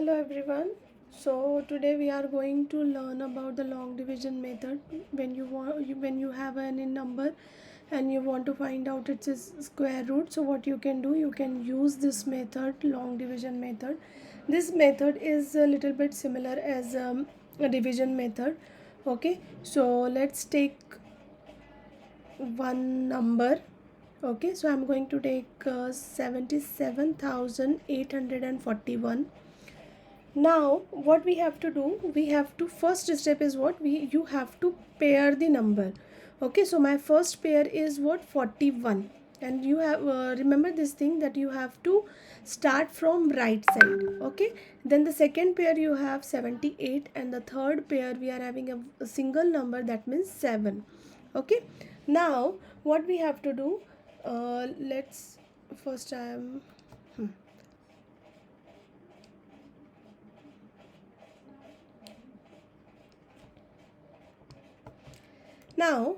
Hello everyone. So today we are going to learn about the long division method. When you have any number and you want to find out its square root, so what you can do, you can use this method, long division method. This method is a little bit similar as a division method. Okay, so let's take one number. Okay, so I'm going to take 77,841. Now what we have to do, we have to, first step is what, we you have to pair the number. Okay, so my first pair is what, 41. And you have remember this thing, that you have to start from right side. Okay, then the second pair you have 78, and the third pair we are having a single number, that means 7. Okay, now what we have to do, let's first time now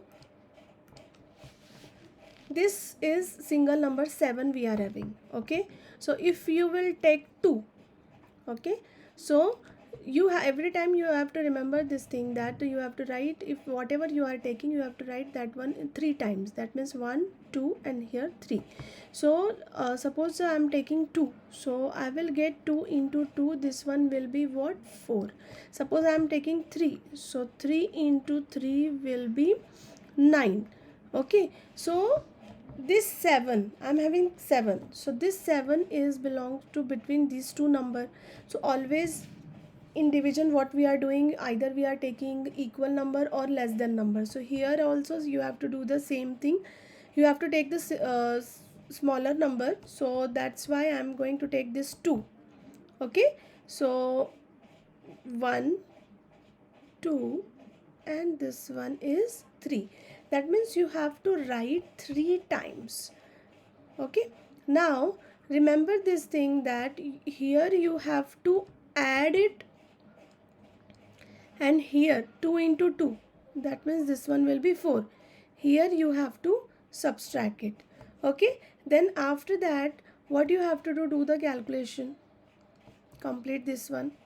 this is single number 7 we are having. Okay, so if you will take 2, okay, so every time you have to remember this thing, that you have to write, if whatever you are taking, you have to write that one 3 times. That means 1 2 and here 3. So suppose I am taking 2, so I will get 2 into 2, this one will be what, 4. Suppose I am taking 3, so 3 into 3 will be 9. Okay, so this 7, I'm having 7, so this 7 is belongs to between these two number. So always in division, what we are doing, either we are taking equal number or less than number. So here also you have to do the same thing, you have to take this smaller number. So that's why I'm going to take this 2. Okay, so 1 2 and this one is 3. That means you have to write 3 times. Okay, now remember this thing, that here you have to add it, and here 2 into 2, that means this one will be 4. Here you have to subtract it. Okay, then after that what you have to do the calculation, complete this one.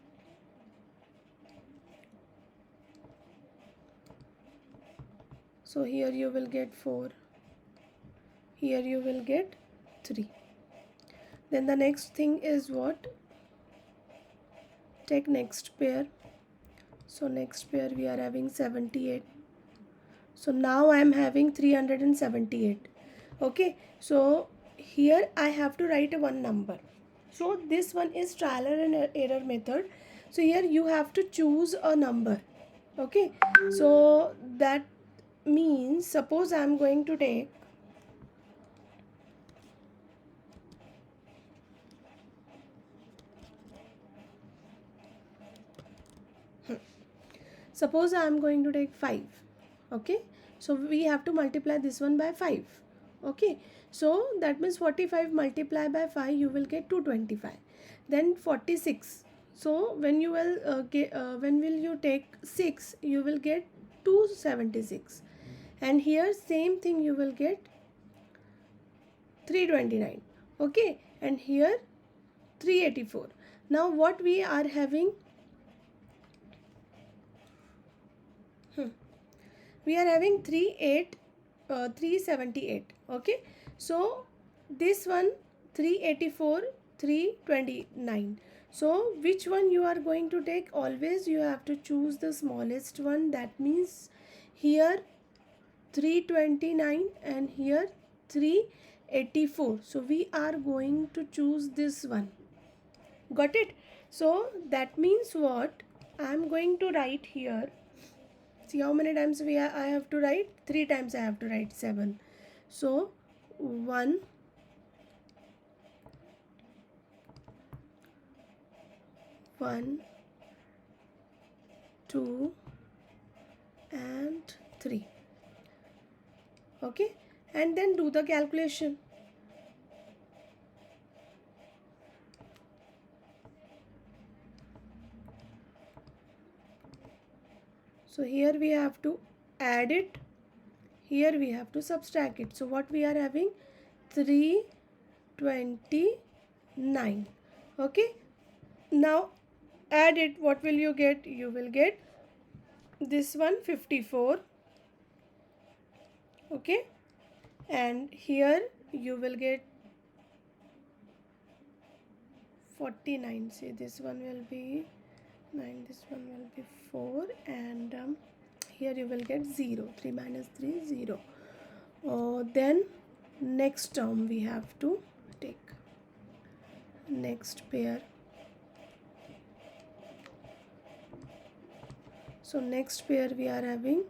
So here you will get 4, here you will get 3. Then the next thing is what, take next pair. So next pair we are having 78. So now I am having 378. Okay, so here I have to write one number. So this one is trial and error method. So here you have to choose a number. Okay, so that means, suppose I am going to take, suppose I am going to take 5. Okay, so we have to multiply this one by 5. Okay, so that means 45 multiply by 5, you will get 225. Then 46, so when you will when will you take 6, you will get 276. And here same thing, you will get 329. Okay, and here 384. Now what we are having, we are having 378. Okay, so this one 384, 329. So which one you are going to take, always you have to choose the smallest one. That means here 329 and here 384. So we are going to choose this one. Got it? So that means what, I am going to write here. See how many times I have to write? 3 times I have to write 7. So 1, 1, 2 and 3. Okay, and then do the calculation. So here we have to add it, here we have to subtract it. So what we are having, 329. Okay, now add it, what will you get? You will get this one 54, okay, and here you will get 49. See, this one will be 9, this one will be 4, and here you will get 0. 3 minus 3 0. Then next term we have to take next pair. So next pair we are having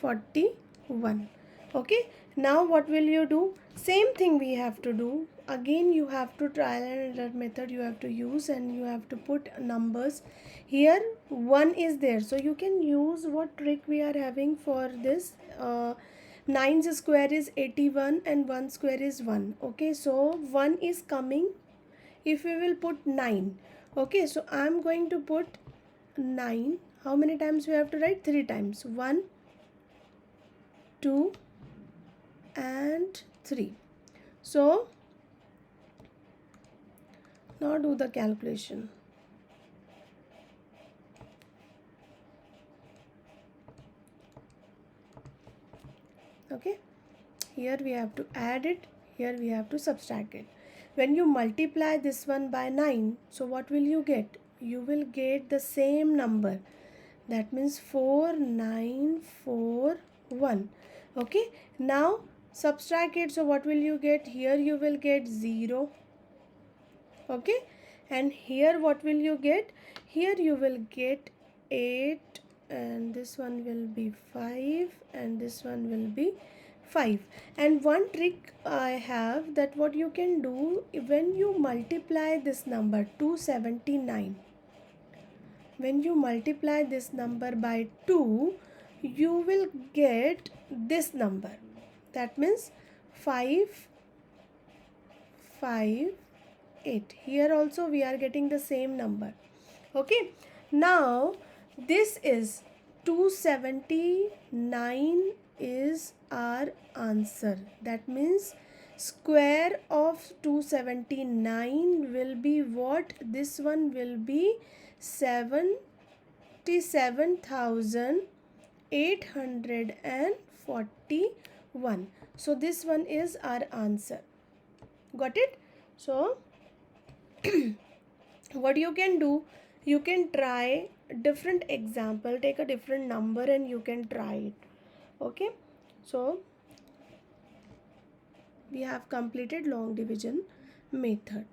41. Okay, now what will you do? Same thing we have to do. Again you have to trial and error method you have to use, and you have to put numbers. Here 1 is there, so you can use what trick we are having for this. 9's square is 81 and 1 square is 1. Okay, so 1 is coming if we will put 9. Okay, so I am going to put 9. How many times we have to write? 3 times. 1, 2 and 3. So now do the calculation. Okay, here we have to add it, here we have to subtract it. When you multiply this one by 9, so what will you get? You will get the same number. That means 4941. Okay, now subtract it. So what will you get? Here you will get 0. Okay, and here what will you get? Here you will get 8, and this one will be 5, and this one will be 5. And one trick I have, that what you can do, when you multiply this number 279, when you multiply this number by 2, you will get this number. That means 5, 5, 8. Here also we are getting the same number. Okay, now this is 279 is our answer. That means square of 279 will be what? This one will be 77,841. So this one is our answer. Got it? So what you can do, you can try different example, take a different number and you can try it. Okay, so we have completed long division method.